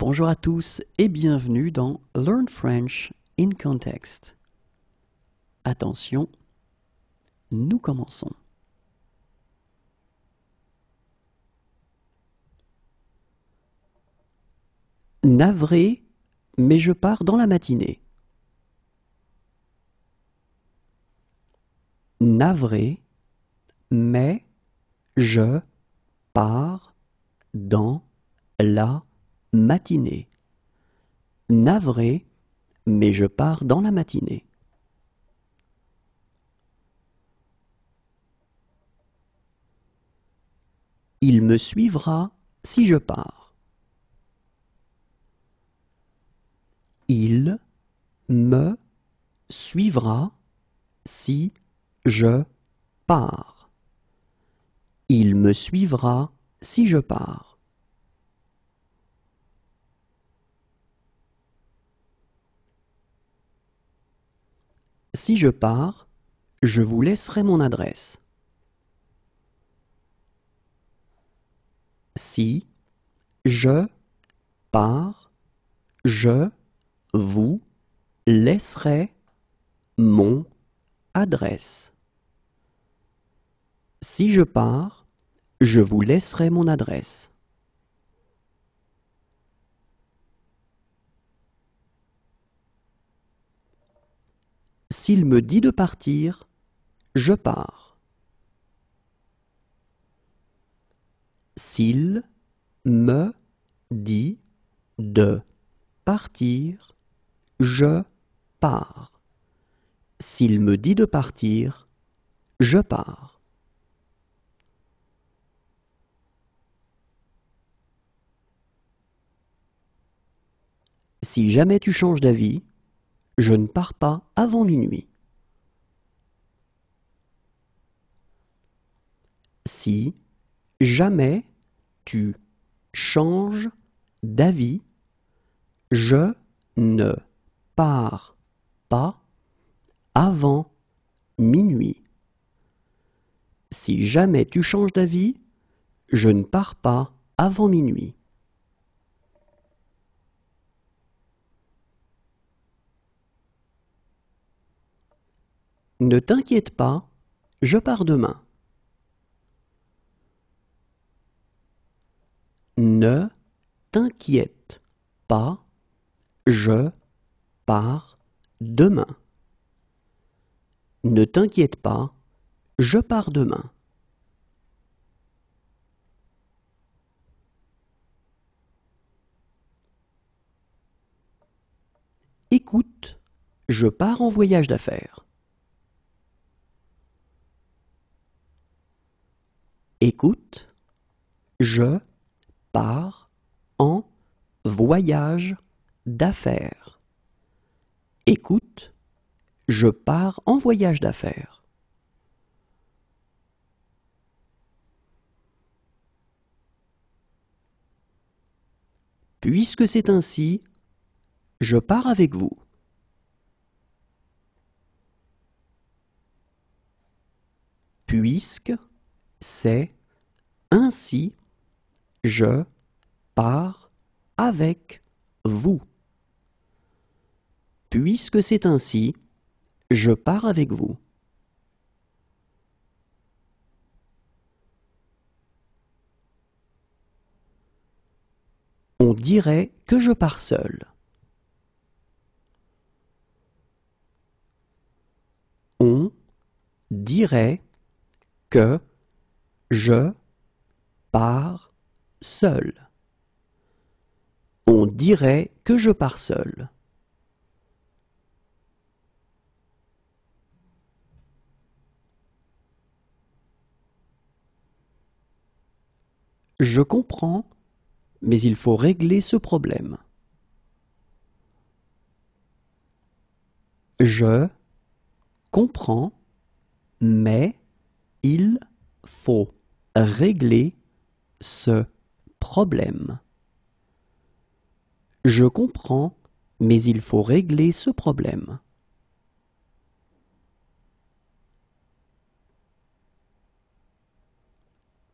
Bonjour à tous et bienvenue dans Learn French in Context. Attention, nous commençons. Navré, mais je pars dans la matinée. Navré, mais je pars dans la matinée. Navré, mais je pars dans la matinée. Il me suivra si je pars. Il me suivra si je pars. Il me suivra si je pars. Si je pars, je vous laisserai mon adresse. Si je pars, je vous laisserai mon adresse. Si je pars, je vous laisserai mon adresse. S'il me dit de partir, je pars. S'il me dit de partir, je pars. S'il me dit de partir, je pars. Si jamais tu changes d'avis, je ne pars pas avant minuit. Si jamais tu changes d'avis, je ne pars pas avant minuit. Si jamais tu changes d'avis, je ne pars pas avant minuit. Ne t'inquiète pas, je pars demain. Ne t'inquiète pas, je pars demain. Ne t'inquiète pas, je pars demain. Écoute, je pars en voyage d'affaires. Écoute, je pars en voyage d'affaires. Écoute, je pars en voyage d'affaires. Puisque c'est ainsi, je pars avec vous. Puisque c'est ainsi, je pars avec vous. Puisque c'est ainsi, je pars avec vous. On dirait que je pars seul. On dirait que je pars seul. On dirait que je pars seul. Je comprends, mais il faut régler ce problème. Je comprends, mais il faut régler ce problème. Je comprends, mais il faut régler ce problème.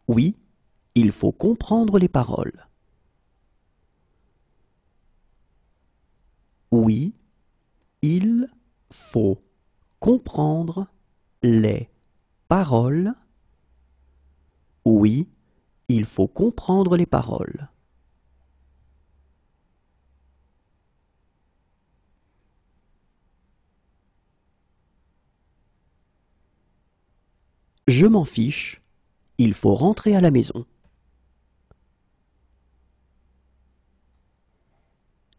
Oui, il faut comprendre les paroles. Oui, il faut comprendre les paroles. Oui, il faut comprendre les paroles. Je m'en fiche, il faut rentrer à la maison.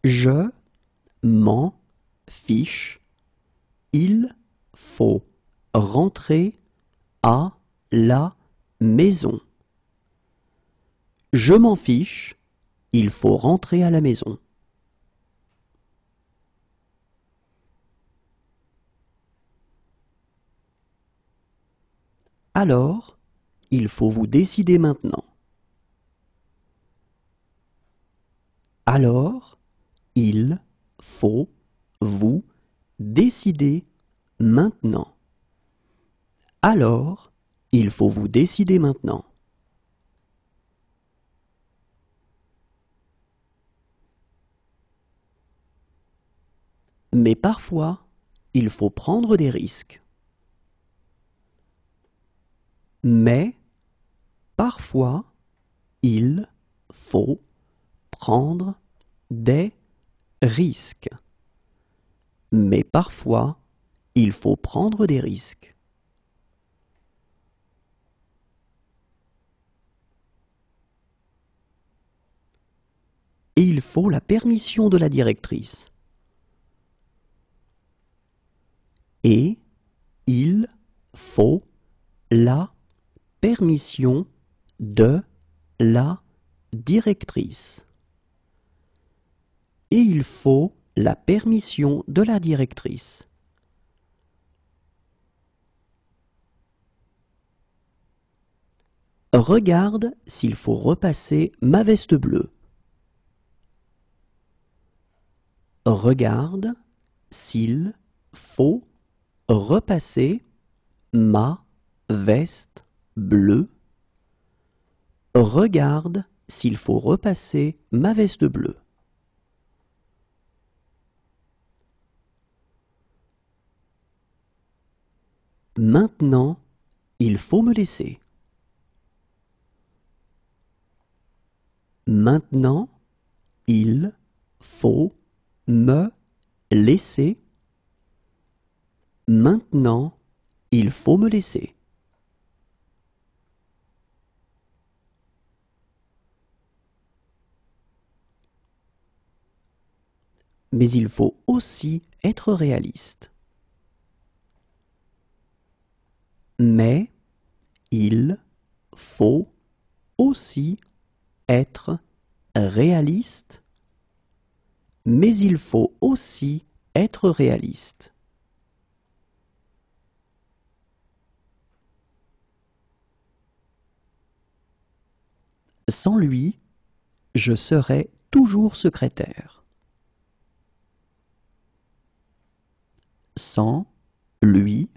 Je m'en fiche, il faut rentrer à la maison. Je m'en fiche, il faut rentrer à la maison. Alors, il faut vous décider maintenant. Alors, il faut vous décider maintenant. Alors, il faut vous décider maintenant. Mais parfois, il faut prendre des risques. Mais parfois, il faut prendre des risques. Mais parfois, il faut prendre des risques. Et il faut la permission de la directrice. Et il faut la permission de la directrice. Et il faut la permission de la directrice. Regarde s'il faut repasser ma veste bleue. Regarde s'il faut repasser ma veste bleue. Regarde s'il faut repasser ma veste bleue. Maintenant, il faut me laisser. Maintenant, il faut me laisser. Maintenant, il faut me laisser. Mais il faut aussi être réaliste. Mais il faut aussi être réaliste. Mais il faut aussi être réaliste. Sans lui, je serai toujours secrétaire. Sans lui,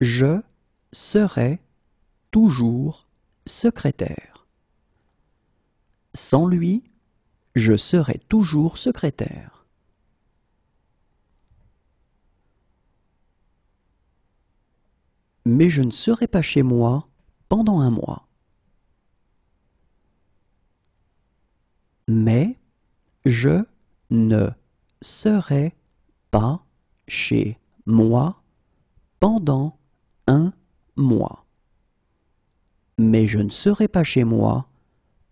je serai toujours secrétaire. Sans lui, je serai toujours secrétaire. Mais je ne serai pas chez moi pendant un mois. Mais je ne serai pas chez moi pendant un mois. Mais je ne serai pas chez moi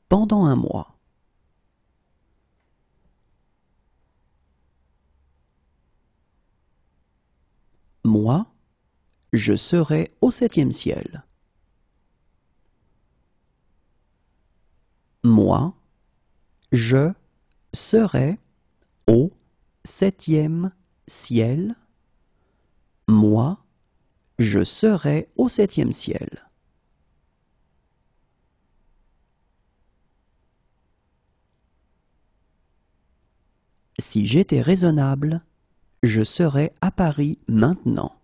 pendant un mois. Moi, je serai au 7e ciel. Moi, je serai au 7e ciel. Moi, je serai au 7e ciel. Si j'étais raisonnable, je serais à Paris maintenant.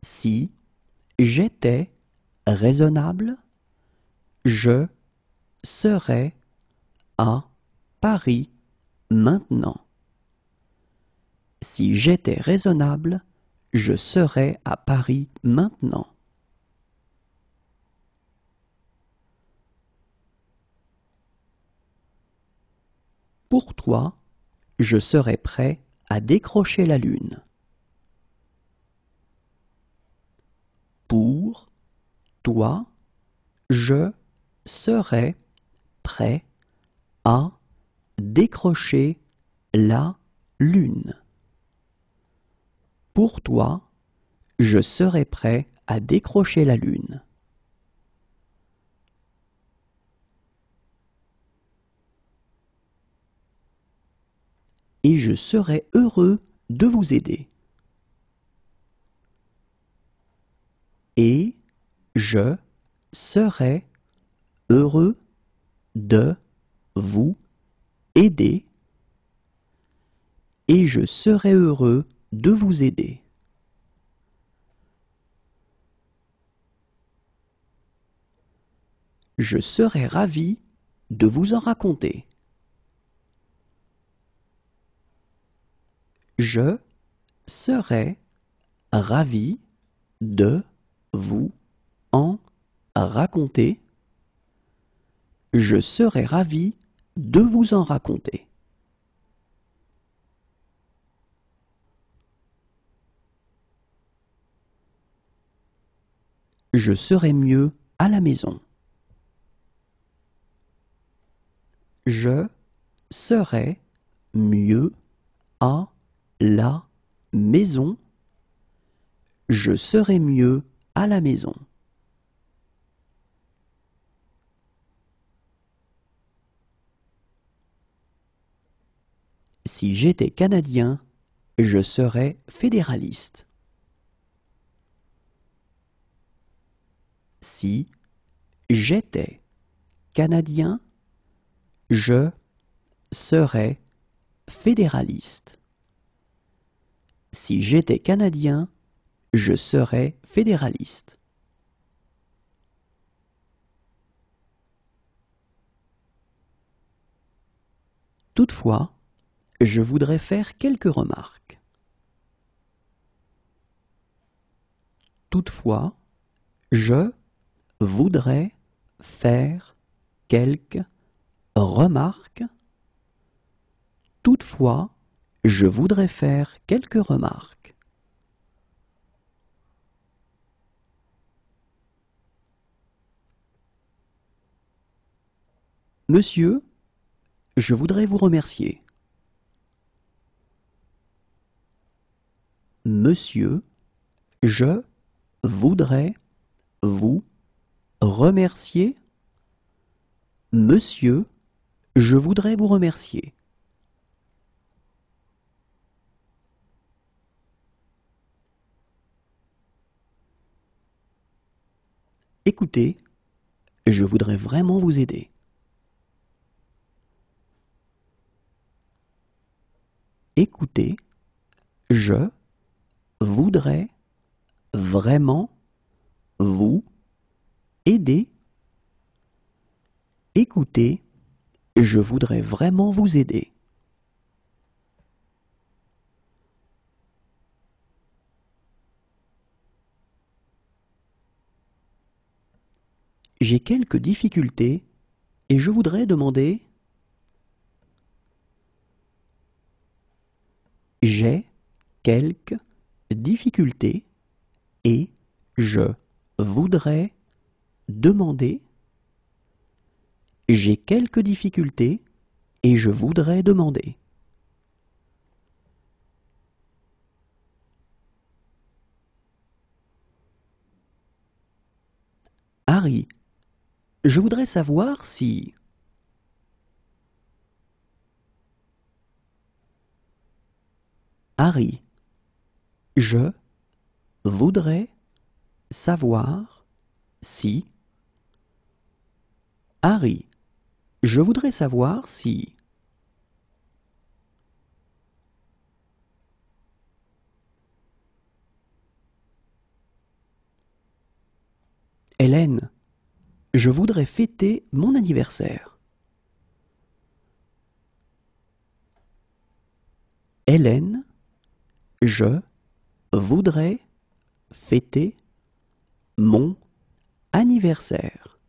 Si j'étais raisonnable, je serais à Paris maintenant. Si j'étais raisonnable, je serais à Paris maintenant. Pour toi, je serais prêt à décrocher la lune. Pour toi, je serais prêt à décrocher la lune. Pour toi, je serais prêt à décrocher la lune. Et je serais heureux de vous aider. Et je serais heureux de vous aider. Et je serais heureux de vous aider. Je serais ravi de vous en raconter. Je serais ravi de vous en raconter. Je serais ravi de vous en raconter. Je serais mieux à la maison. Je serais mieux à la maison. Je serais mieux à la maison. Si j'étais Canadien, je serais fédéraliste. Si j'étais Canadien, je serais fédéraliste. Si j'étais Canadien, je serais fédéraliste. Toutefois, je voudrais faire quelques remarques. Toutefois, je voudrais faire quelques remarques. Toutefois, je voudrais faire quelques remarques. Monsieur, je voudrais vous remercier. Monsieur, je voudrais vous remercier. Monsieur, je voudrais vous remercier. Écoutez, je voudrais vraiment vous aider. Écoutez, je voudrais vraiment vous aider. Écoutez, je voudrais vraiment vous aider. J'ai quelques difficultés et je voudrais demander. J'ai quelques difficultés et je voudrais demander. J'ai quelques difficultés et je voudrais demander. Harry, je voudrais savoir si. Harry, je voudrais savoir si. Harry, je voudrais savoir si. Hélène, je voudrais fêter mon anniversaire. Hélène, je voudrais fêter mon anniversaire.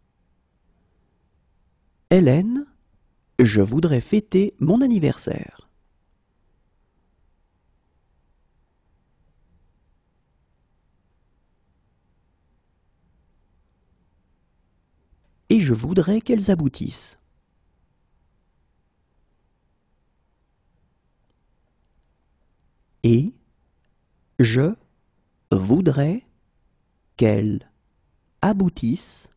Hélène, je voudrais fêter mon anniversaire. Et je voudrais qu'elles aboutissent. Et je voudrais qu'elles aboutissent.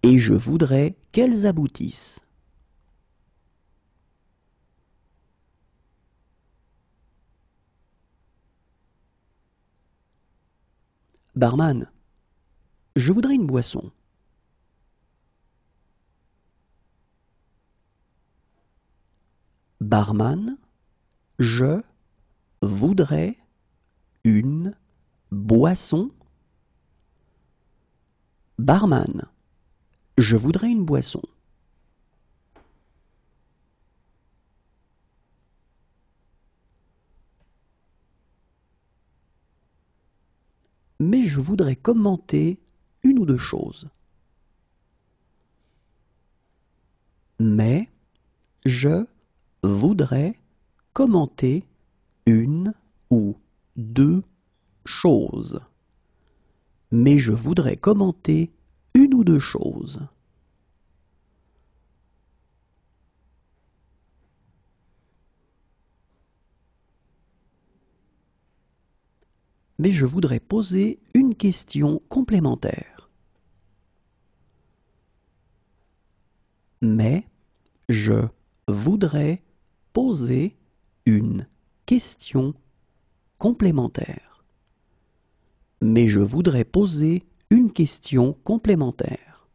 Et je voudrais qu'elles aboutissent. Barman, je voudrais une boisson. Barman, je voudrais une boisson. Barman, je voudrais une boisson. Mais je voudrais commenter une ou deux choses. Mais je voudrais commenter une ou deux choses. Mais je voudrais commenter une ou deux choses. Mais je voudrais poser une question complémentaire. Mais je voudrais poser une question complémentaire. Mais je voudrais poser une question complémentaire.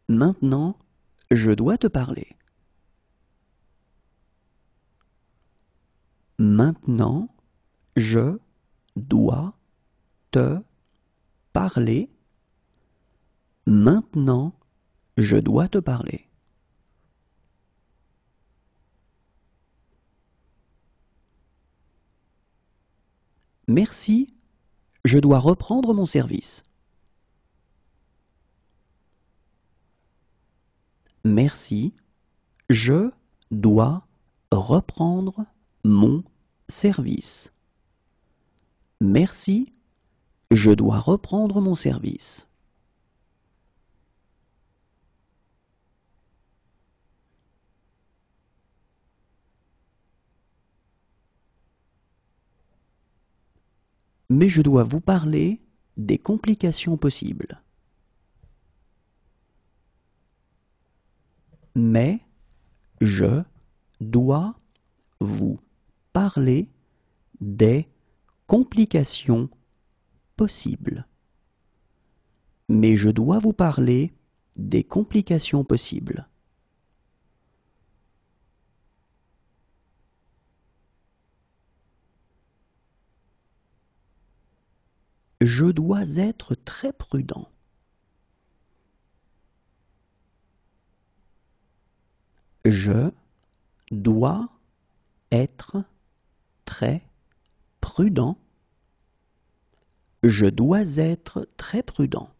Maintenant, je dois te parler. Maintenant, je dois te parler. Maintenant, je dois te parler. Merci, je dois reprendre mon service. Merci, je dois reprendre mon service. Merci, je dois reprendre mon service. Mais je dois vous parler des complications possibles. Mais je dois vous parler des complications possibles. Mais je dois vous parler des complications possibles. Je dois être très prudent. Je dois être très prudent. Je dois être très prudent.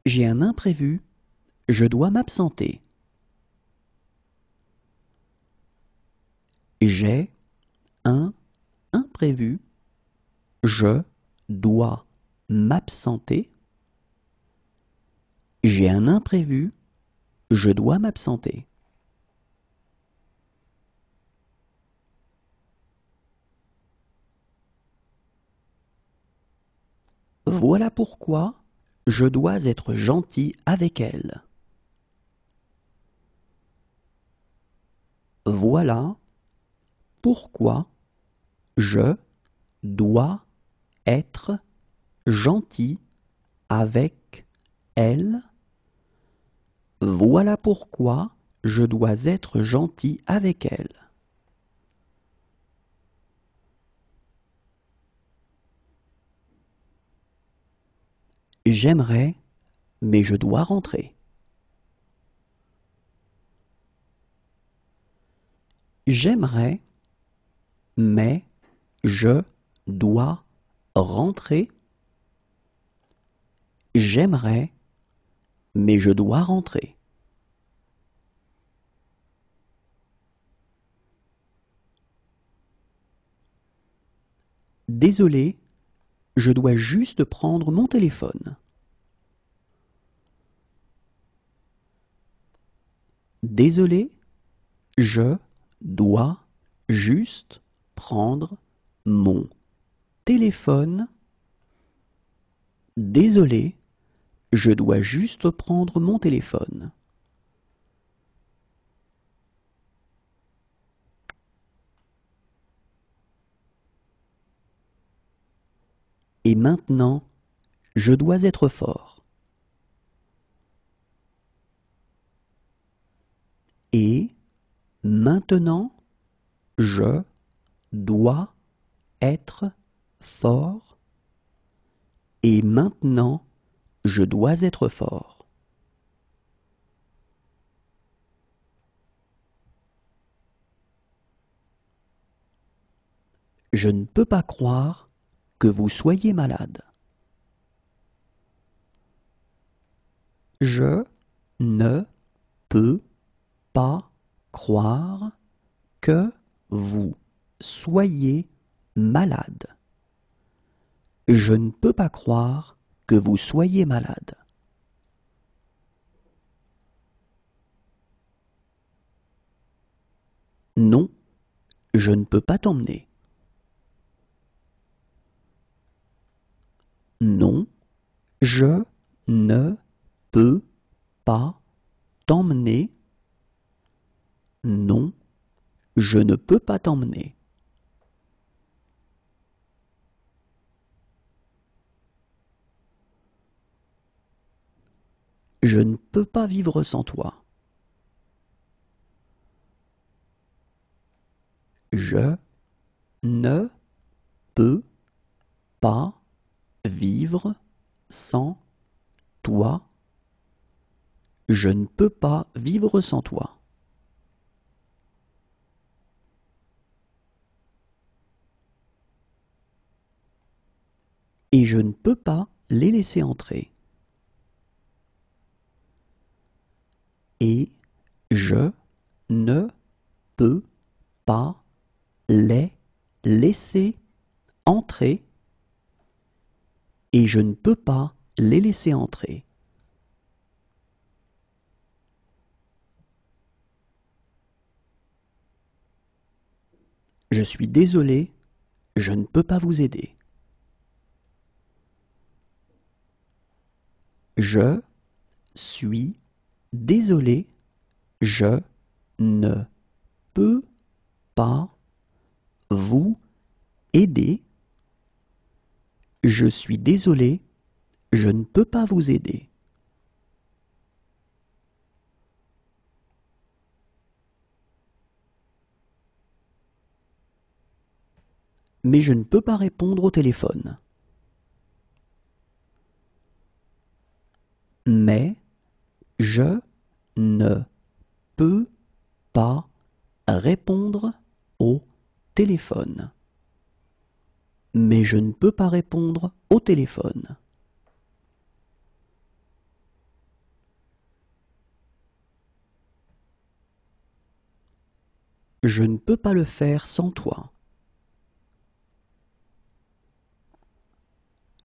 J'ai un imprévu. Je dois m'absenter. J'ai un imprévu. Je dois m'absenter. J'ai un imprévu. Je dois m'absenter. Voilà pourquoi je dois être gentil avec elle. Voilà pourquoi je dois être gentil avec elle. Voilà pourquoi je dois être gentil avec elle. J'aimerais, mais je dois rentrer. J'aimerais, mais je dois rentrer. J'aimerais, mais je dois rentrer. Désolé, je dois juste prendre mon téléphone. Désolé, je dois juste prendre mon téléphone. Désolé, je dois juste prendre mon téléphone. Et maintenant, je dois être fort. Et maintenant, je dois être fort. Et maintenant, je dois être fort. Je ne peux pas croire que vous soyez malade. Je ne peux pas croire que vous soyez malade. Je ne peux pas croire que vous soyez malade. Non, je ne peux pas t'emmener. Non, je ne peux pas t'emmener. Non, je ne peux pas t'emmener. Je ne peux pas vivre sans toi. Je ne peux pas vivre sans toi. Je ne peux pas vivre sans toi. Et je ne peux pas les laisser entrer. Et je ne peux pas les laisser entrer. Et je ne peux pas les laisser entrer. Je suis désolé, je ne peux pas vous aider. Je suis désolé, je ne peux pas vous aider. Je suis désolé, je ne peux pas vous aider. Mais je ne peux pas répondre au téléphone. Mais je ne peux pas répondre au téléphone. Mais je ne peux pas répondre au téléphone. Je ne peux pas le faire sans toi.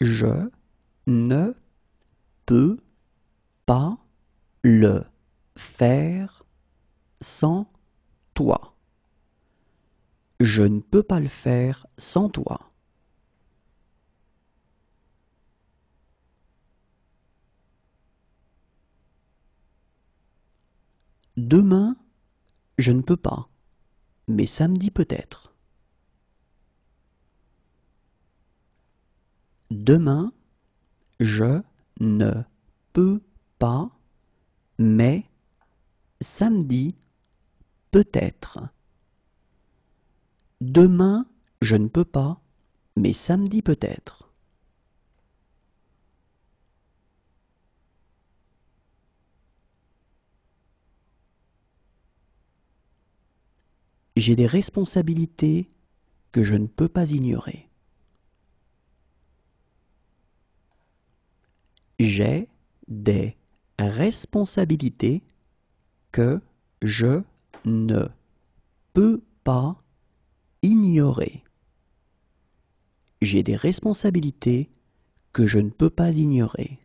Je ne peux pas le faire sans toi. Je ne peux pas le faire sans toi. Demain, je ne peux pas, mais samedi peut-être. Demain, je ne peux pas, mais samedi peut-être. Demain, je ne peux pas, mais samedi peut-être. J'ai des responsabilités que je ne peux pas ignorer. J'ai des responsabilités que je ne peux pas ignorer. J'ai des responsabilités que je ne peux pas ignorer.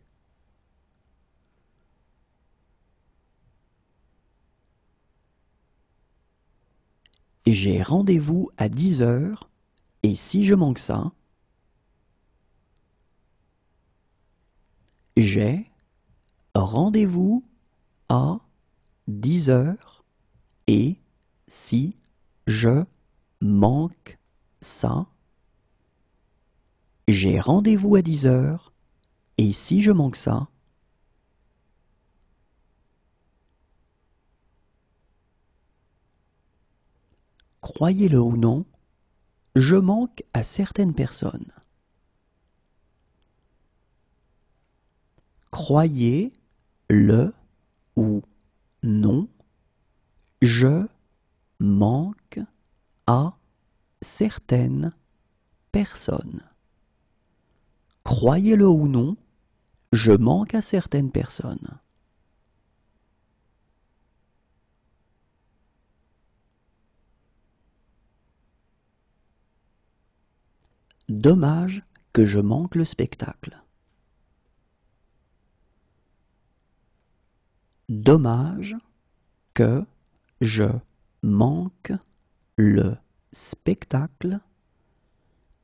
J'ai rendez-vous à 10 heures et si je manque ça, j'ai rendez-vous à 10 heures et si je manque ça, j'ai rendez-vous à 10 heures et si je manque ça, croyez-le ou non, je manque à certaines personnes. Croyez-le ou non, je manque à certaines personnes. Croyez-le ou non, je manque à certaines personnes. Dommage que je manque le spectacle. Dommage que je manque le spectacle.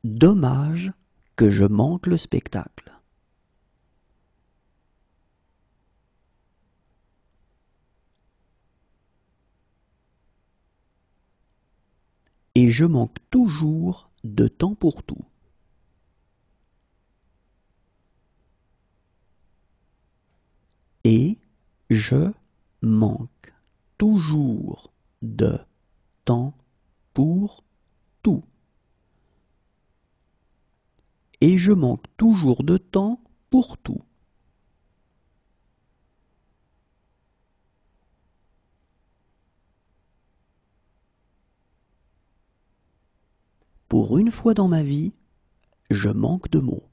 Dommage que je manque le spectacle. Et je manque toujours de temps pour tout. Et je manque toujours de temps pour tout. Et je manque toujours de temps pour tout. Pour une fois dans ma vie, je manque de mots.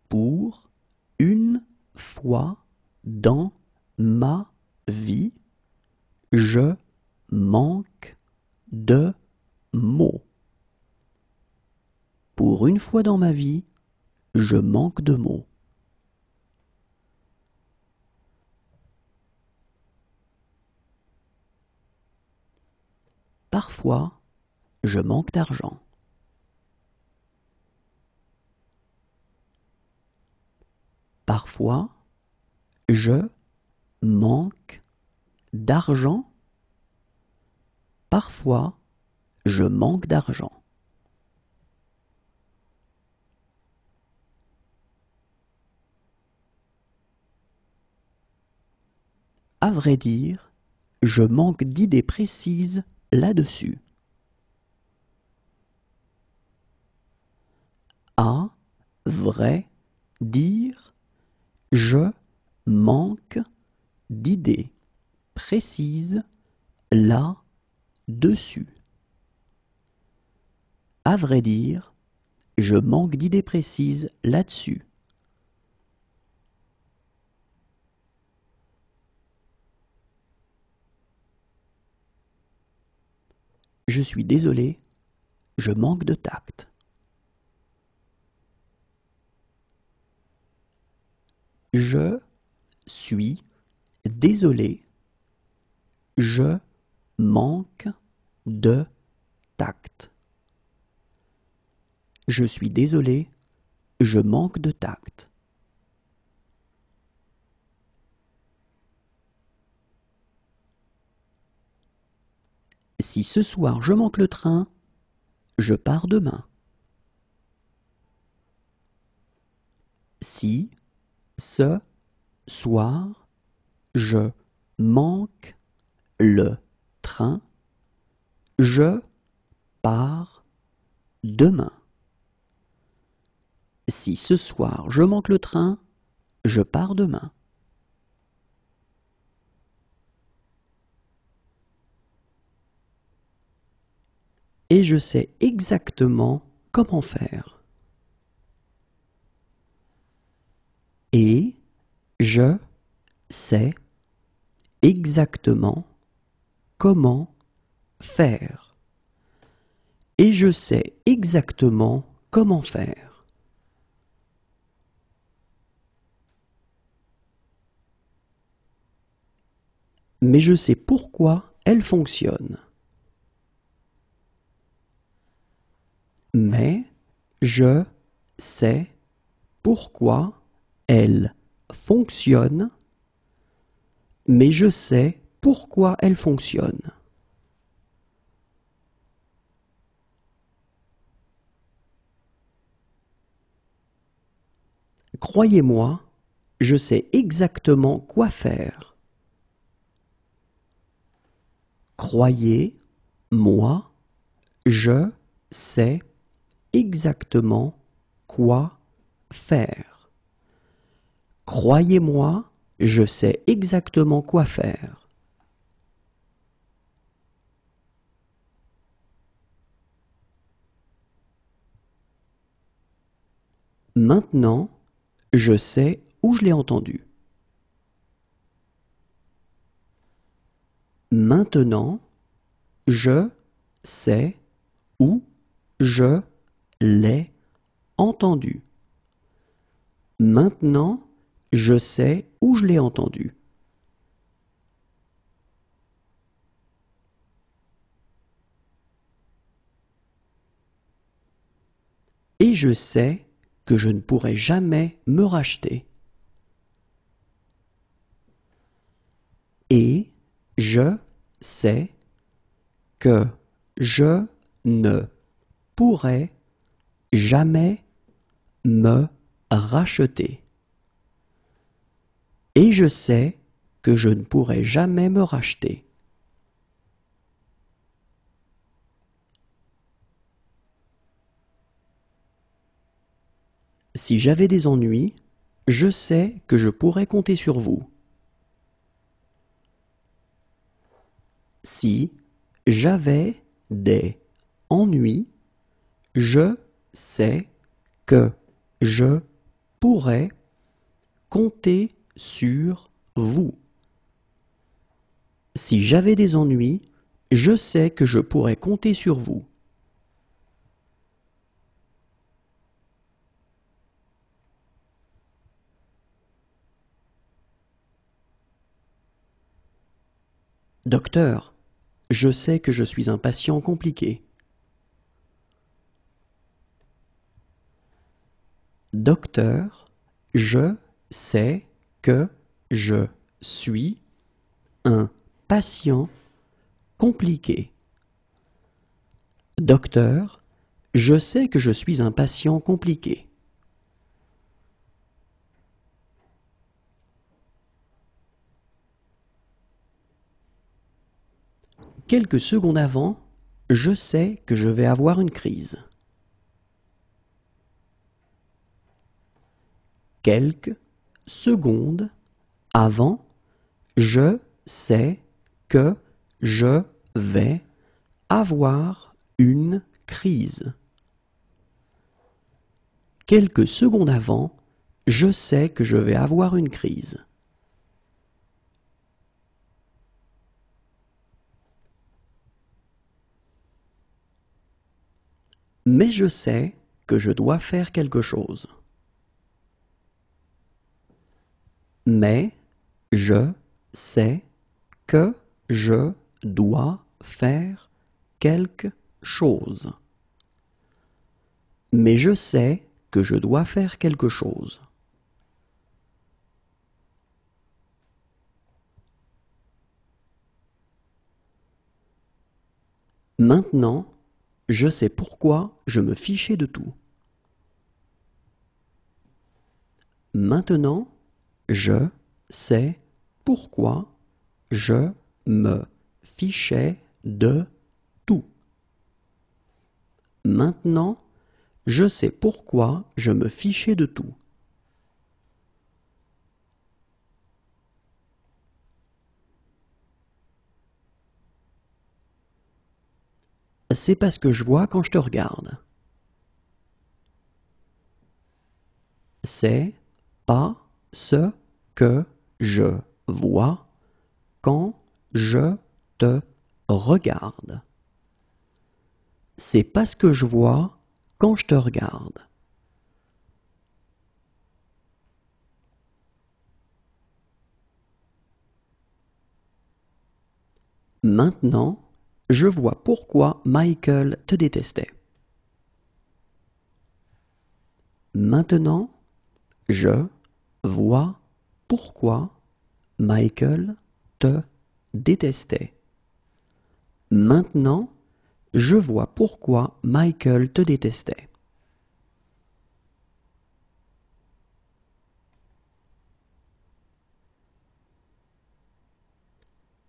Pour une fois dans ma vie, je manque de mots. Pour une fois dans ma vie, je manque de mots. Parfois, je manque d'argent. Parfois, je manque d'argent. Parfois, je manque d'argent. À vrai dire, je manque d'idées précises là-dessus. À vrai dire, je manque d'idées précises là-dessus. À vrai dire, je manque d'idées précises là-dessus. Je suis désolé, je manque de tact. Je suis désolé, je manque de tact. Je suis désolé, je manque de tact. Si ce soir je manque le train, je pars demain. Si ce soir je manque le train, je pars demain. Si ce soir je manque le train, je pars demain. et je sais exactement comment faire. Et je sais exactement comment faire. Et je sais exactement comment faire. Mais je sais pourquoi elle fonctionne. Mais je sais pourquoi elle fonctionne. Mais je sais pourquoi elle fonctionne. Croyez-moi, je sais exactement quoi faire. Croyez-moi, je sais exactement quoi faire. Croyez-moi, je sais exactement quoi faire. Maintenant, je sais où je l'ai entendu. Maintenant, je sais où je l'ai entendu. Maintenant, je sais où je l'ai entendu. Et je sais que je ne pourrai jamais me racheter. Et je sais que je ne pourrai jamais me racheter. Et je sais que je ne pourrai jamais me racheter. Si j'avais des ennuis, je sais que je pourrais compter sur vous. Si j'avais des ennuis, je sais que je pourrais compter sur vous. Si j'avais des ennuis, je sais que je pourrais compter sur vous. Docteur, je sais que je suis un patient compliqué. Docteur, je sais que je suis un patient compliqué. Docteur, je sais que je suis un patient compliqué. Quelques secondes avant, je sais que je vais avoir une crise. Quelques secondes avant, je sais que je vais avoir une crise. Quelques secondes avant, je sais que je vais avoir une crise. Mais je sais que je dois faire quelque chose. Mais je sais que je dois faire quelque chose. Mais je sais que je dois faire quelque chose. Maintenant, je sais pourquoi je me fichais de tout. Maintenant, je sais pourquoi je me fichais de tout. Maintenant, je sais pourquoi je me fichais de tout. c'est pas ce que je vois quand je te regarde. C'est pas ce que je vois quand je te regarde. C'est pas ce que je vois quand je te regarde. Maintenant, je vois pourquoi Michael te détestait. Maintenant, je vois pourquoi Michael te détestait. Maintenant, je vois pourquoi Michael te détestait.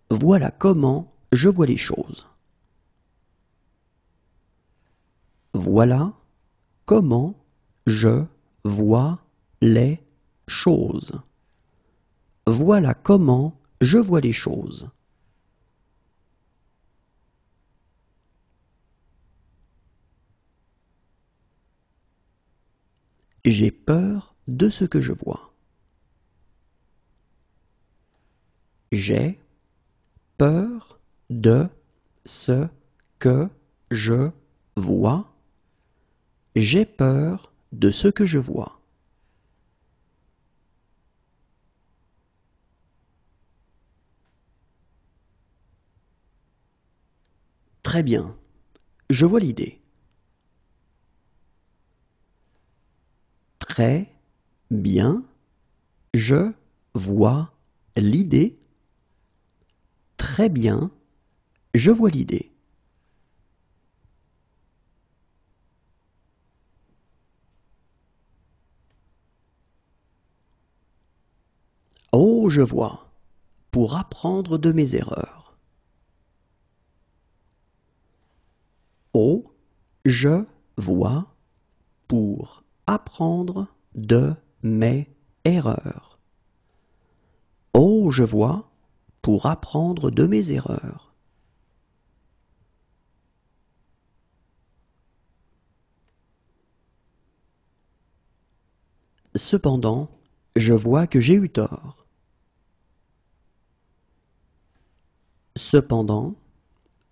Voilà comment je vois les choses. Voilà comment je vois les choses. Voilà comment je vois les choses. J'ai peur de ce que je vois. J'ai peur de ce que je vois. J'ai peur de ce que je vois. Très bien, je vois l'idée. Très bien, je vois l'idée. Très bien, je vois l'idée. Oh, je vois. Pour apprendre de mes erreurs. Oh, je vois. Pour apprendre de mes erreurs. Oh, je vois. Pour apprendre de mes erreurs. Cependant, je vois que j'ai eu tort. Cependant,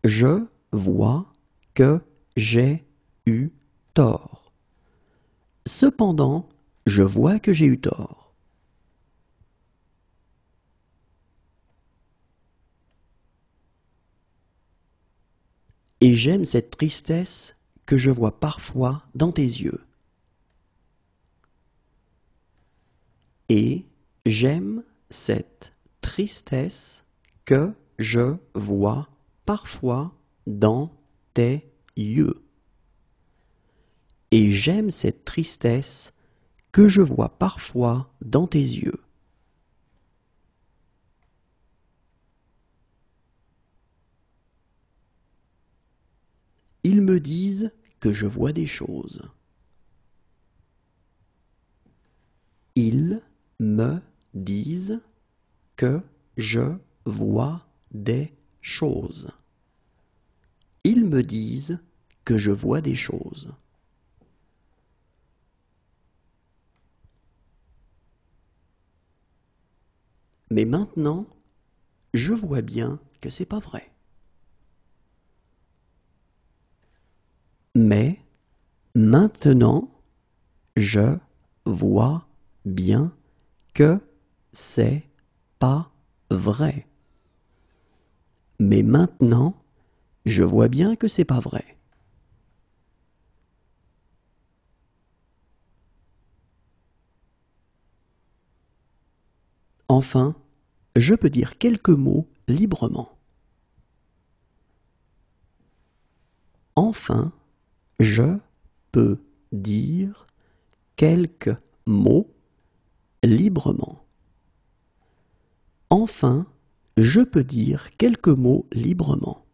je vois que j'ai eu tort. Cependant, je vois que j'ai eu tort. Et j'aime cette tristesse que je vois parfois dans tes yeux. Et j'aime cette tristesse que je vois parfois dans tes yeux. Et j'aime cette tristesse que je vois parfois dans tes yeux. Ils me disent que je vois des choses. Ils me disent que je vois des choses. Ils me disent que je vois des choses. Mais maintenant, je vois bien que c'est pas vrai. Mais maintenant, je vois bien que c'est pas vrai. Mais maintenant, je vois bien que c'est pas vrai. Enfin, je peux dire quelques mots librement. Enfin, je peux dire quelques mots librement. Enfin, je peux dire quelques mots librement.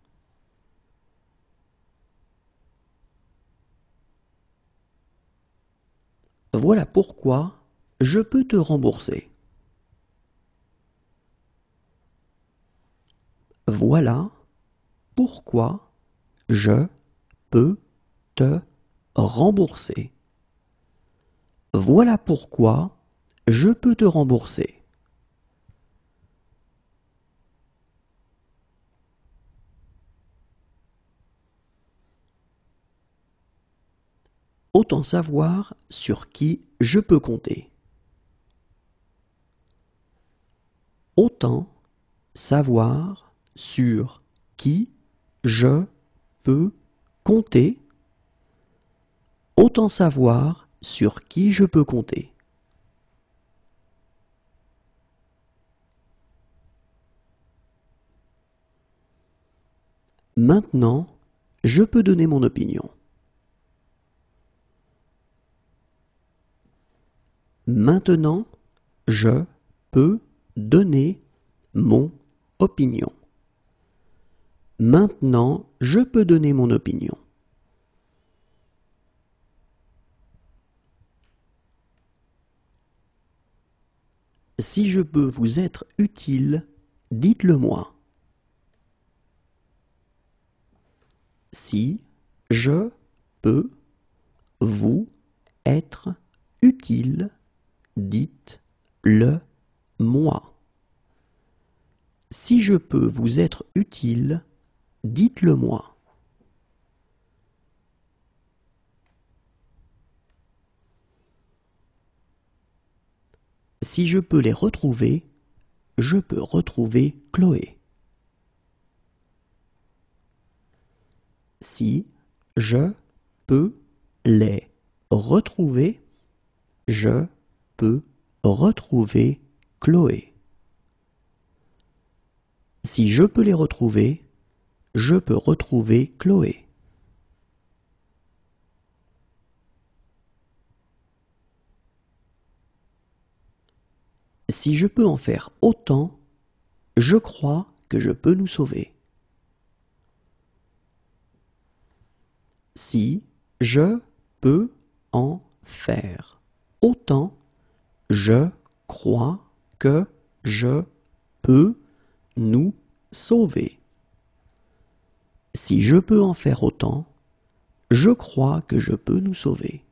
Voilà pourquoi je peux te rembourser. Voilà pourquoi je peux te rembourser. Voilà pourquoi je peux te rembourser. Autant savoir sur qui je peux compter. Autant savoir sur qui je peux compter. Autant savoir sur qui je peux compter. Maintenant, je peux donner mon opinion. Maintenant, je peux donner mon opinion. Maintenant, je peux donner mon opinion. Si je peux vous être utile, dites-le moi. Si je peux vous être utile, dites-le moi. Si je peux vous être utile, dites-le moi. Si je peux les retrouver, je peux retrouver Chloé. Si je peux les retrouver, je peux retrouver Chloé. Si je peux les retrouver, je peux retrouver Chloé. Si je peux en faire autant, je crois que je peux nous sauver. Si je peux en faire autant, je crois que je peux nous sauver. Si je peux en faire autant, je crois que je peux nous sauver.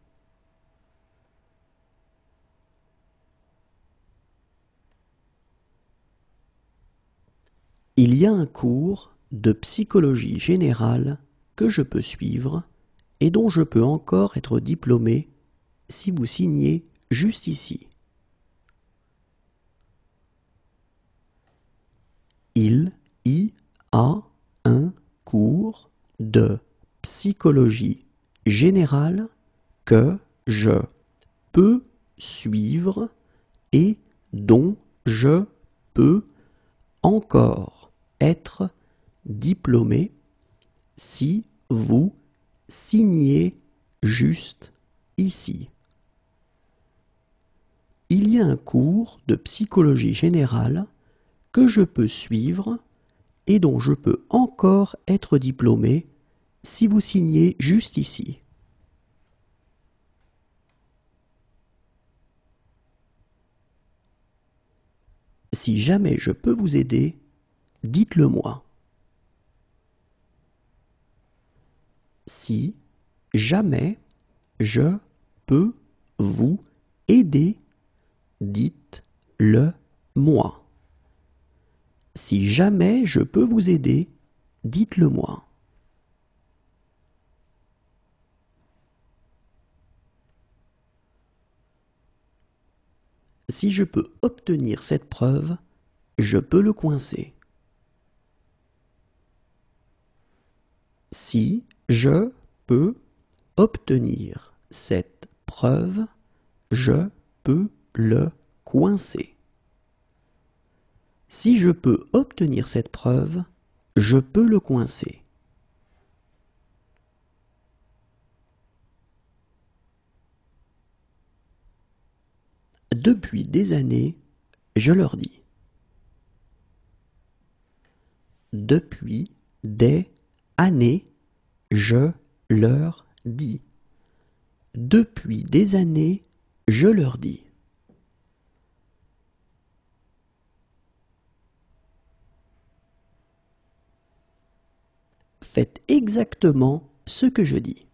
Il y a un cours de psychologie générale que je peux suivre et dont je peux encore être diplômé si vous signez juste ici. Il y a un cours de psychologie générale que je peux suivre et dont je peux encore être diplômé si vous signez juste ici. Il y a un cours de psychologie générale que je peux suivre et dont je peux encore être diplômé si vous signez juste ici. Si jamais je peux vous aider, dites-le moi. Si jamais je peux vous aider, dites-le moi. Si jamais je peux vous aider, dites-le moi. Si je peux obtenir cette preuve, je peux le coincer. Si je peux obtenir cette preuve, je peux le coincer. Si je peux obtenir cette preuve, je peux le coincer. Depuis des années, je leur dis. Depuis des années, je leur dis. Depuis des années, je leur dis. Faites exactement ce que je dis.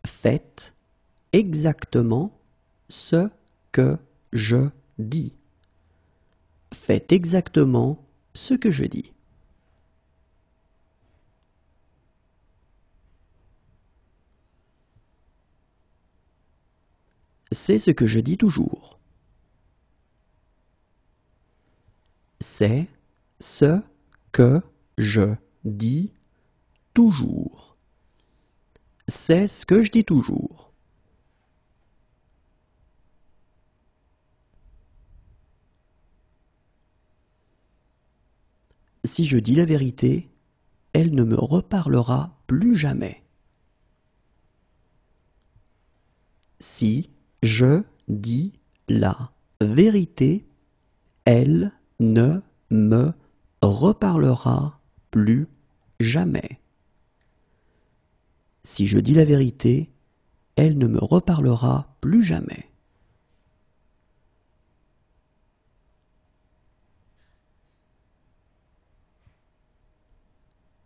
Faites exactement ce que je dis. Faites exactement ce que je dis. C'est ce que je dis toujours. C'est ce que je dis toujours. C'est ce que je dis toujours. Si je dis la vérité, elle ne me reparlera plus jamais. Si je dis la vérité, elle ne me reparlera plus jamais. Si je dis la vérité, elle ne me reparlera plus jamais.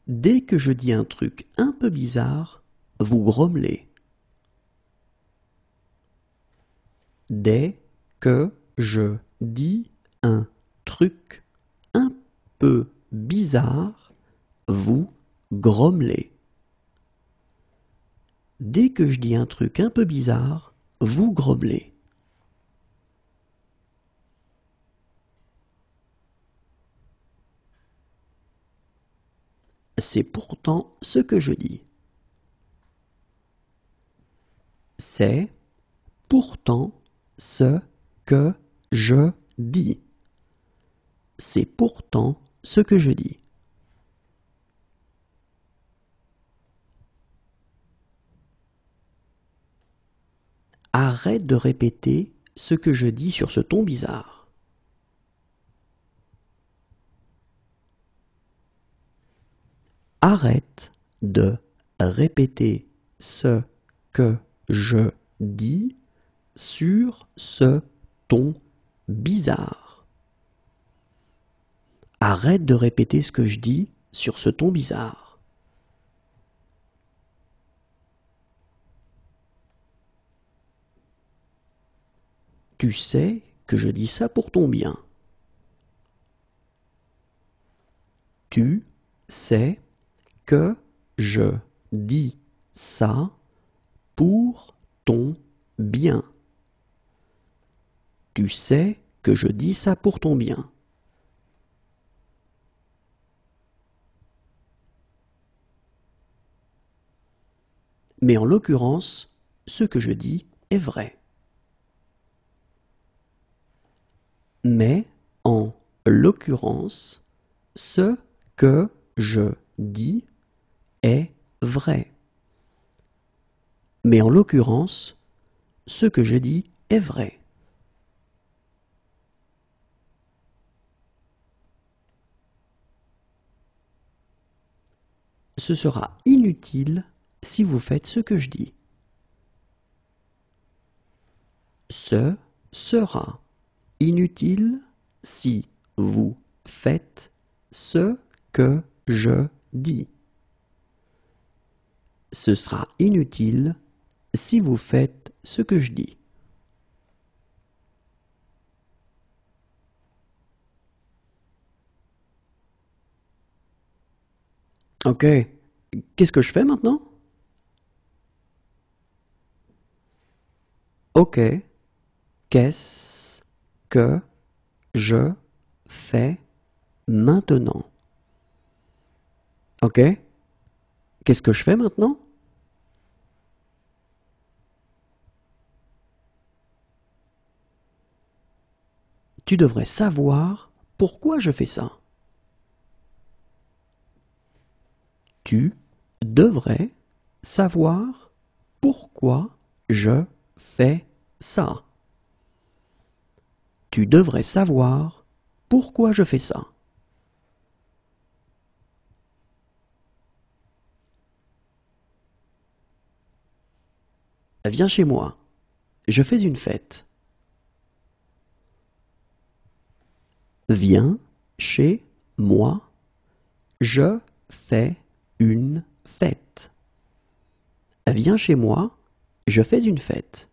Dès que je dis un truc un peu bizarre, vous grommelez. Dès que je dis un truc un peu bizarre, vous grommelez. Dès que je dis un truc un peu bizarre, vous grommelez. C'est pourtant ce que je dis. C'est pourtant ce que je dis. C'est pourtant ce que je dis. Arrête de répéter ce que je dis sur ce ton bizarre. Arrête de répéter ce que je dis sur ce ton bizarre. Arrête de répéter ce que je dis sur ce ton bizarre. Tu sais que je dis ça pour ton bien. Tu sais que je dis ça pour ton bien. Tu sais que je dis ça pour ton bien. Mais en l'occurrence, ce que je dis est vrai. Mais en l'occurrence, ce que je dis est vrai. Mais en l'occurrence, ce que je dis est vrai. Ce sera inutile si vous faites ce que je dis. Ce sera inutile si vous faites ce que je dis. Ce sera inutile si vous faites ce que je dis. Ok, qu'est-ce que je fais maintenant? Ok, qu'est-ce que je fais maintenant? Ok, qu'est-ce que je fais maintenant? Tu devrais savoir pourquoi je fais ça. Tu devrais savoir pourquoi je fais ça. Tu devrais savoir pourquoi je fais ça. Viens chez moi. Je fais une fête. Viens chez moi. Je fais une fête. Viens chez moi, je fais une fête.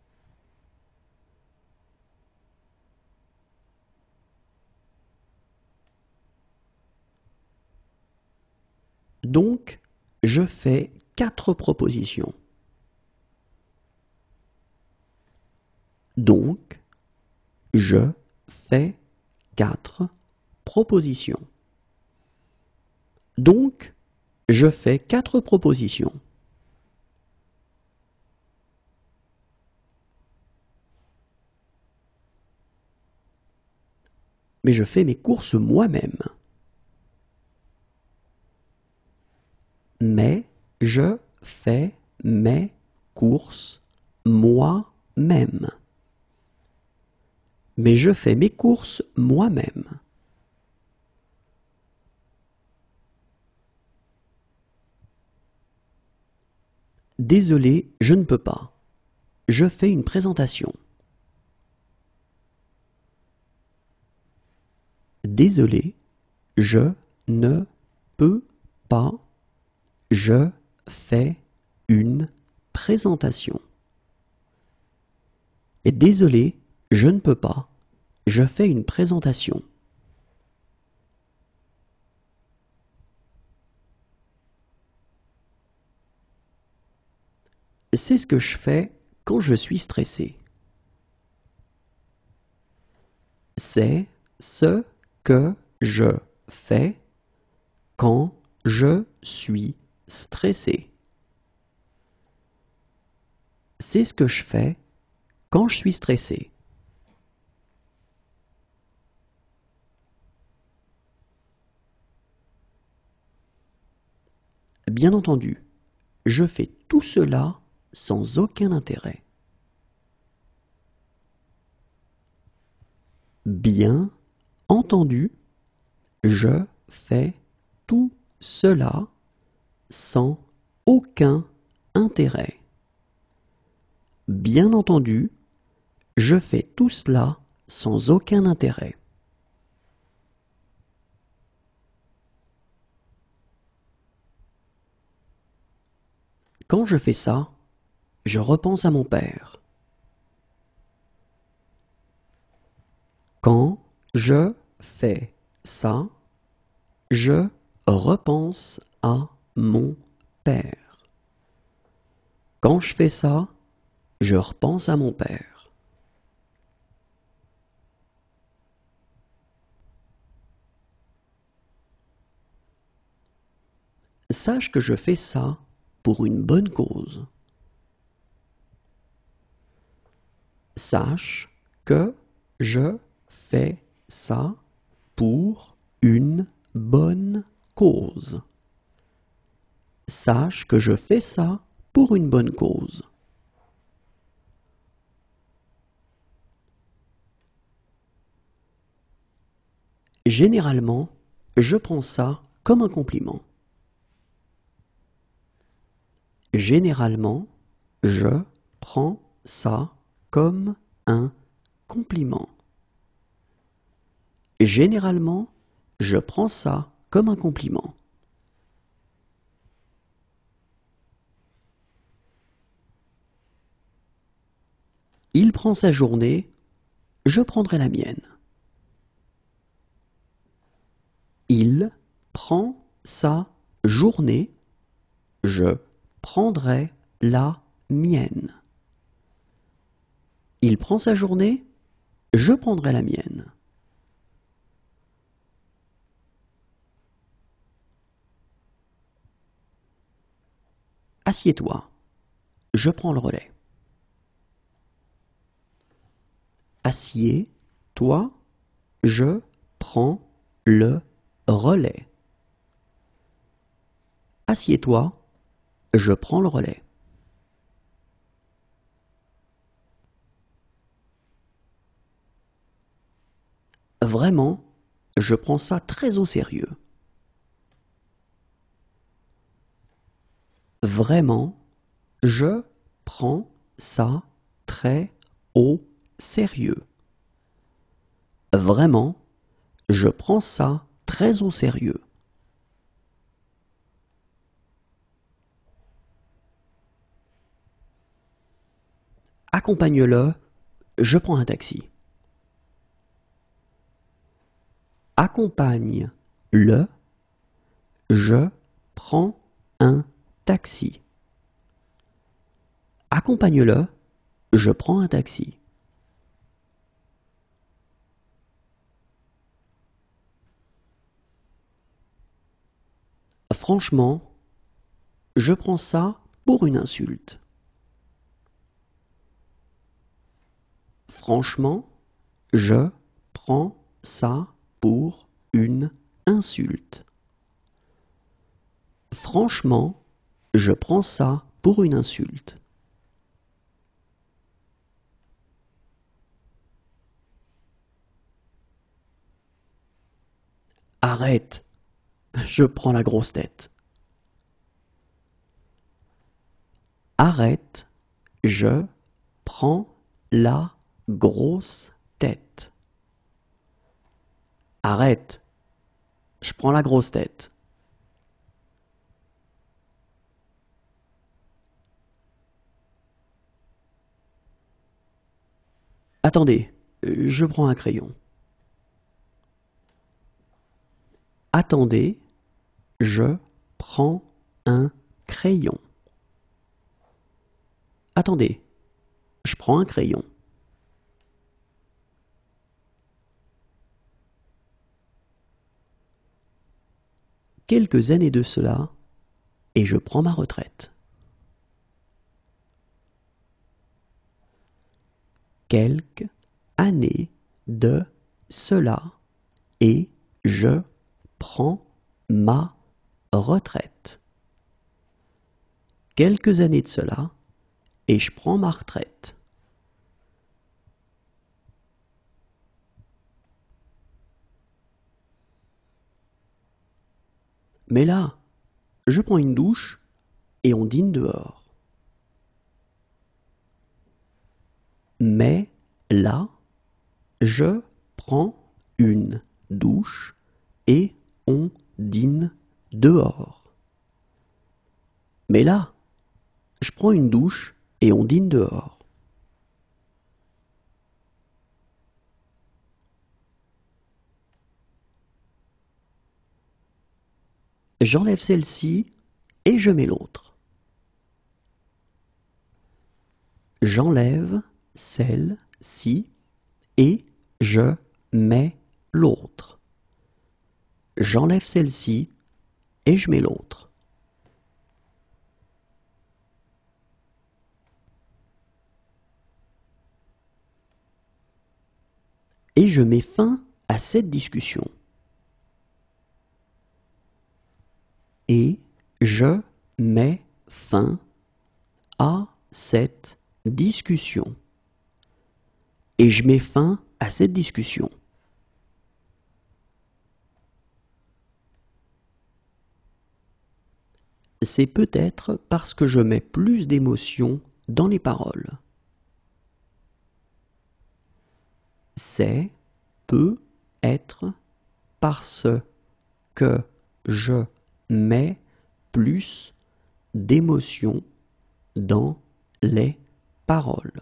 Donc, je fais 4 propositions. Donc, je fais 4 propositions. Donc, je fais 4 propositions. Mais je fais mes courses moi-même. Mais je fais mes courses moi-même. Mais je fais mes courses moi-même. Désolé, je ne peux pas. Je fais une présentation. Désolé, je ne peux pas. Je fais une présentation. Et désolé, je ne peux pas. Je fais une présentation. C'est ce que je fais quand je suis stressé. C'est ce que je fais quand je suis stressé. C'est ce que je fais quand je suis stressé. Bien entendu, je fais tout cela sans aucun intérêt. Bien entendu, je fais tout cela sans aucun intérêt. Bien entendu, je fais tout cela sans aucun intérêt. Quand je fais ça, je repense à mon père. Quand je fais ça, je repense à mon père. Quand je fais ça, je repense à mon père. Sache que je fais ça pour une bonne cause. Sache que je fais ça pour une bonne cause. Sache que je fais ça pour une bonne cause. Généralement, je prends ça comme un compliment. Généralement, je prends ça comme un compliment. Généralement, je prends ça comme un compliment. Il prend sa journée, je prendrai la mienne. Il prend sa journée, je prendrai la mienne. Il prend sa journée, je prendrai la mienne. Assieds-toi, je prends le relais. Assieds-toi, je prends le relais. Assieds-toi, je prends le relais. Vraiment, je prends ça très au sérieux. Vraiment, je prends ça très au sérieux. Vraiment, je prends ça très au sérieux. Accompagne-le, je prends un taxi. Accompagne-le, je prends un taxi. Accompagne-le, je prends un taxi. Franchement, je prends ça pour une insulte. Franchement, je prends ça pour une insulte. Franchement, je prends ça pour une insulte. Arrête, je prends la grosse tête. Arrête, je prends la grosse tête. Arrête, je prends la grosse tête. Attendez, je prends un crayon. Attendez, je prends un crayon. Attendez, je prends un crayon. Quelques années de cela, et je prends ma retraite. Quelques années de cela, et je prends ma retraite. Quelques années de cela, et je prends ma retraite. Mais là, je prends une douche et on dîne dehors. Mais là, je prends une douche et on dîne dehors. Mais là, je prends une douche et on dîne dehors. J'enlève celle-ci et je mets l'autre. J'enlève celle-ci et je mets l'autre. J'enlève celle-ci et je mets l'autre. Et je mets fin à cette discussion. Et je mets fin à cette discussion. Et je mets fin à cette discussion. C'est peut-être parce que je mets plus d'émotion dans les paroles. C'est peut-être parce que je mets plus d'émotion dans les paroles.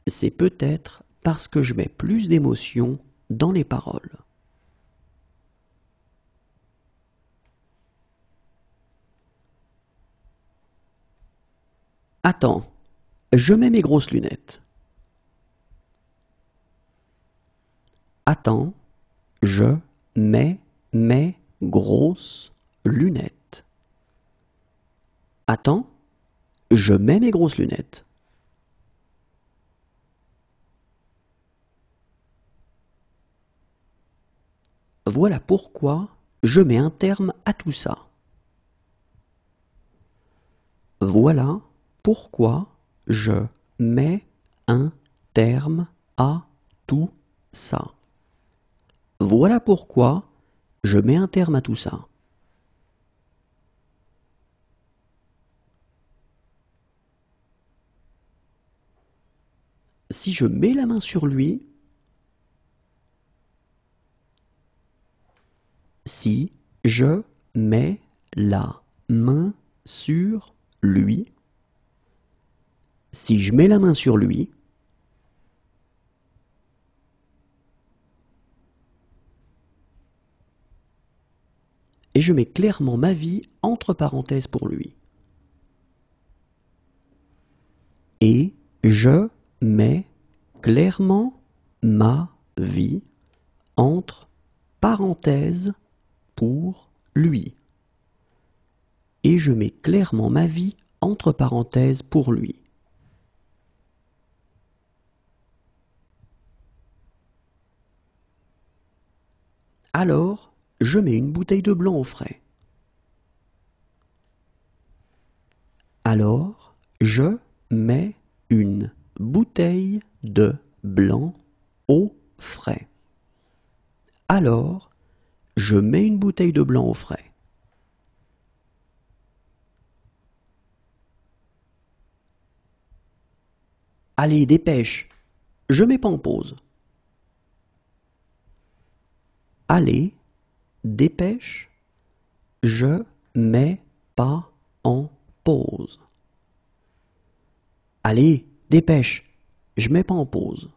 C'est peut-être parce que je mets plus d'émotion dans les paroles. Attends, je mets mes grosses lunettes. Attends, je mets mes grosses lunettes. Attends, je mets mes grosses lunettes. Voilà pourquoi je mets un terme à tout ça. Voilà pourquoi je mets un terme à tout ça. Voilà pourquoi je mets un terme à tout ça. Si je mets la main sur lui, si je mets la main sur lui, Si je mets la main sur lui, et je mets clairement ma vie entre parenthèses pour lui. Et je mets clairement ma vie entre parenthèses pour lui. Et je mets clairement ma vie entre parenthèses pour lui. Alors, je mets une bouteille de blanc au frais. Alors, je mets une bouteille de blanc au frais. Alors, je mets une bouteille de blanc au frais. Allez, dépêche, je mets pas en pause. Allez, dépêche, je mets pas en pause. Allez, dépêche, je mets pas en pause.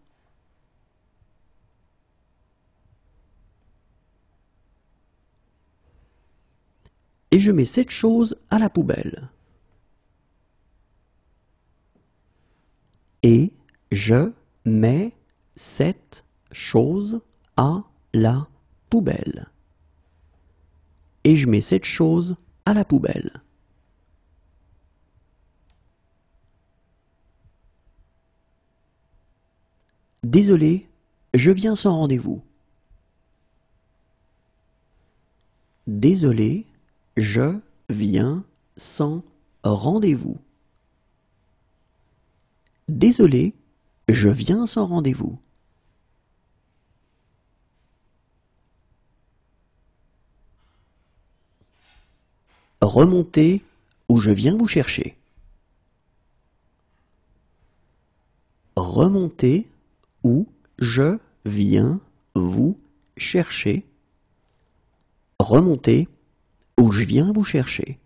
Et je mets cette chose à la poubelle. Et je mets cette chose à la poubelle. Et je mets cette chose à la poubelle. Désolé, je viens sans rendez-vous. Désolé, je viens sans rendez-vous. Désolé, je viens sans rendez-vous. Remontez ou je viens vous chercher. Remontez ou je viens vous chercher. Remontez ou je viens vous chercher.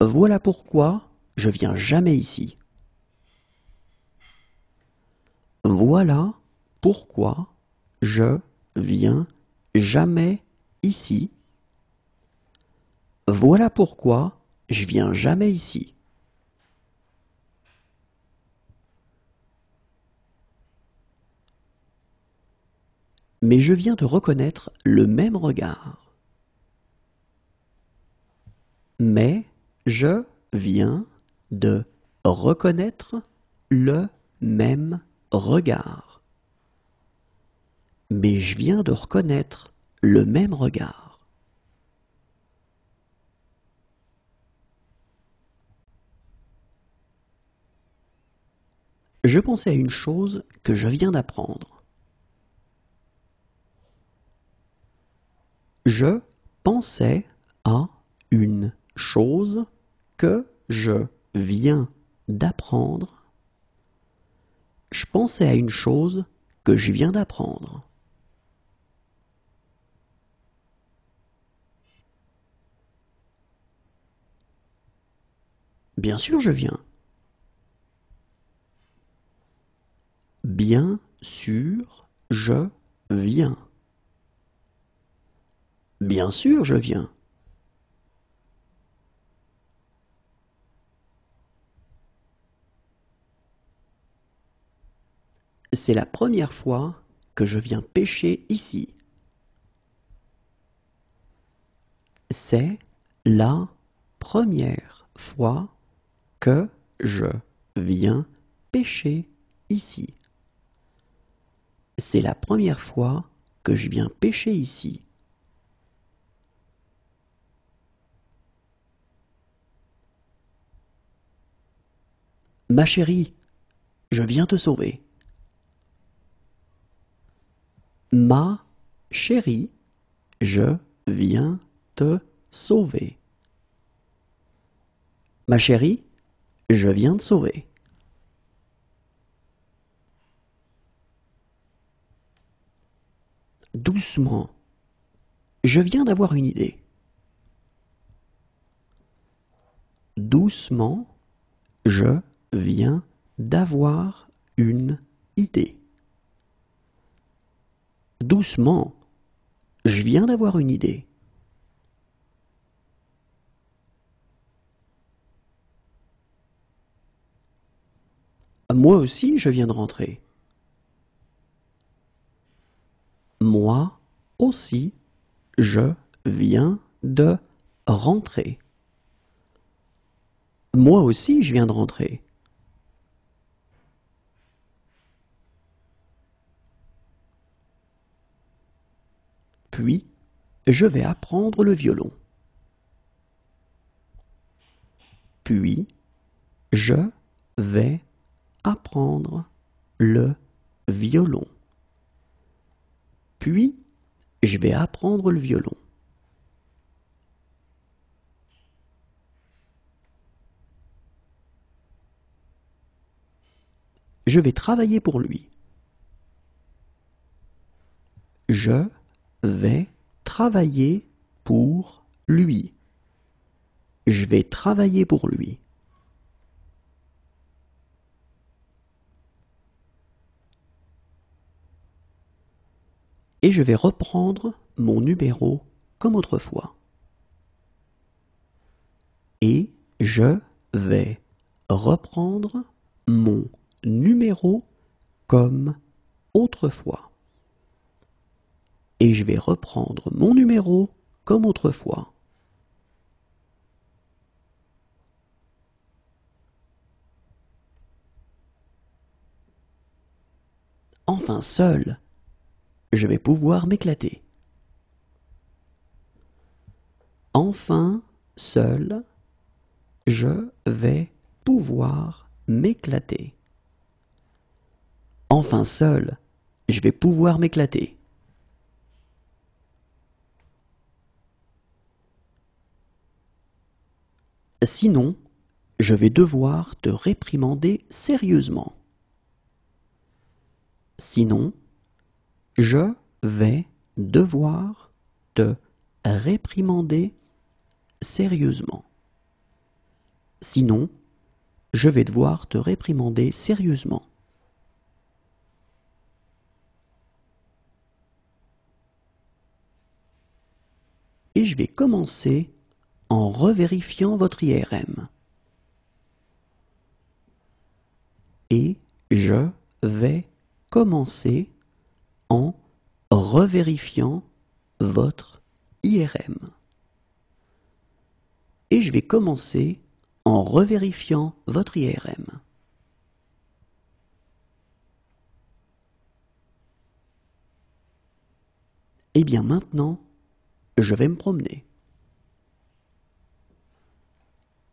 Voilà pourquoi je viens jamais ici. Voilà pourquoi je viens jamais ici. Voilà pourquoi je viens jamais ici. Mais je viens de reconnaître le même regard. Mais je viens de reconnaître le même regard. Mais je viens de reconnaître le même regard. Je pensais à une chose que je viens d'apprendre. Je pensais à une chose que je viens d'apprendre. Je pensais à une chose que je viens d'apprendre. Bien sûr, je viens. Bien sûr, je viens. Bien sûr, je viens. C'est la première fois que je viens pêcher ici. C'est la première fois que je viens pêcher ici. C'est la première fois que je viens pêcher ici. Ma chérie, je viens te sauver. Ma chérie, je viens te sauver. Ma chérie, je viens te sauver. Doucement, Je viens d'avoir une idée. Doucement, je viens d'avoir une idée. Doucement, je viens d'avoir une idée. Moi aussi, je viens de rentrer. Moi aussi, je viens de rentrer. Moi aussi, je viens de rentrer. Puis, je vais apprendre le violon. Puis, je vais apprendre le violon. Puis, je vais apprendre le violon. Je vais travailler pour lui. Je vais travailler pour lui. Je vais travailler pour lui. Et je vais reprendre mon numéro comme autrefois. Et je vais reprendre mon numéro comme autrefois. Et je vais reprendre mon numéro comme autrefois. Enfin seul, je vais pouvoir m'éclater. Enfin seul, je vais pouvoir m'éclater. Enfin seul, je vais pouvoir m'éclater. Sinon, je vais devoir te réprimander sérieusement. Sinon, je vais devoir te réprimander sérieusement. Sinon, je vais devoir te réprimander sérieusement. Et je vais commencer en revérifiant votre IRM. Et je vais commencer en revérifiant votre IRM. Et je vais commencer en revérifiant votre IRM. Et bien maintenant, je vais me promener.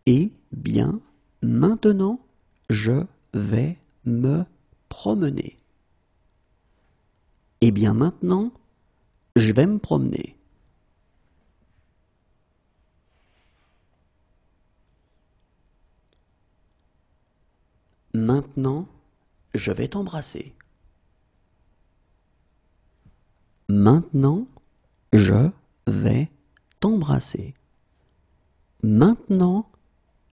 Et bien maintenant, je vais me promener. Et bien maintenant, je vais me promener. Maintenant, je vais t'embrasser. Maintenant, je vais t'embrasser. Maintenant,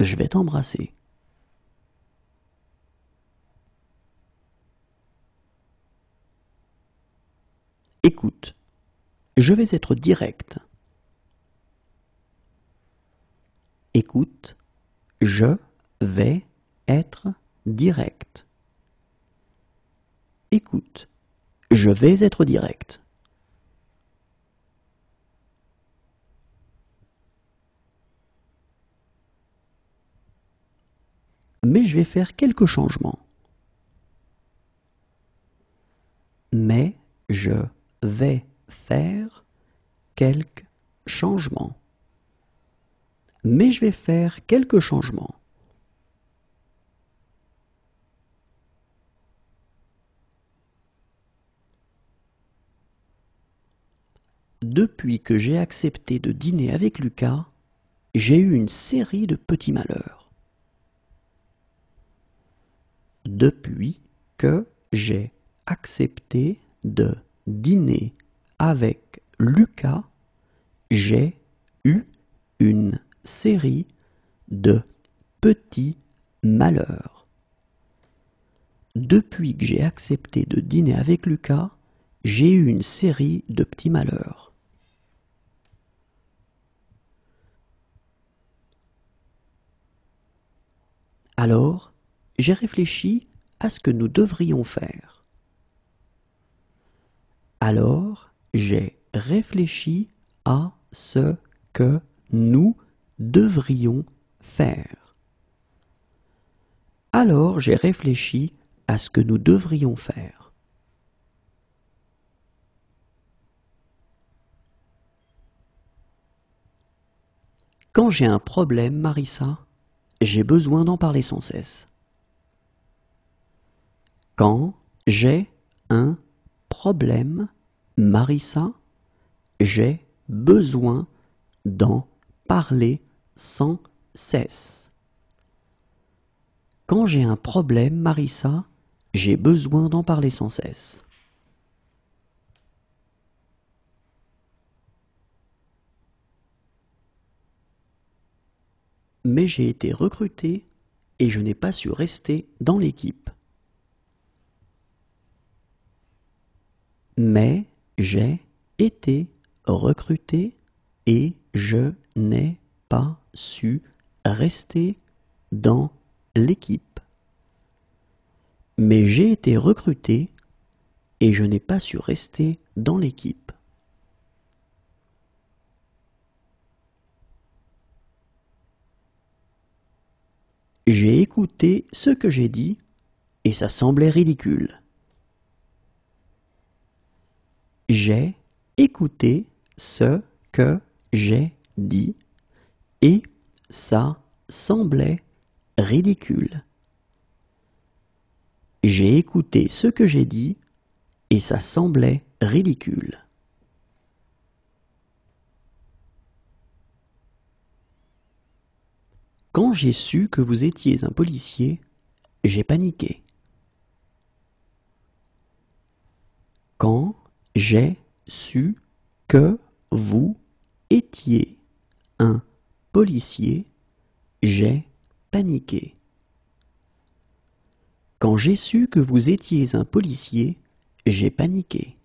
je vais t'embrasser. Écoute, je vais être direct. Écoute, je vais être direct. Écoute, je vais être direct. Mais je vais faire quelques changements. Mais je vais faire quelques changements. Mais je vais faire quelques changements. Depuis que j'ai accepté de dîner avec Lucas, j'ai eu une série de petits malheurs. Depuis que j'ai accepté de dîner avec Lucas, j'ai eu une série de petits malheurs. Depuis que j'ai accepté de dîner avec Lucas, j'ai eu une série de petits malheurs. Alors, j'ai réfléchi à ce que nous devrions faire. Alors, j'ai réfléchi à ce que nous devrions faire. Alors, j'ai réfléchi à ce que nous devrions faire. Quand j'ai un problème, Marissa, j'ai besoin d'en parler sans cesse. Quand j'ai un problème, Marissa, j'ai besoin d'en parler sans cesse. Quand j'ai un problème, Marissa, j'ai besoin d'en parler sans cesse. Mais j'ai été recruté et je n'ai pas su rester dans l'équipe. Mais j'ai été recruté et je n'ai pas su rester dans l'équipe. Mais j'ai été recruté et je n'ai pas su rester dans l'équipe. J'ai écouté ce que j'ai dit et ça semblait ridicule. J'ai écouté ce que j'ai dit et ça semblait ridicule. J'ai écouté ce que j'ai dit et ça semblait ridicule. Quand j'ai su que vous étiez un policier, j'ai paniqué. Quand j'ai su que vous étiez un policier, j'ai paniqué. Quand j'ai su que vous étiez un policier, j'ai paniqué.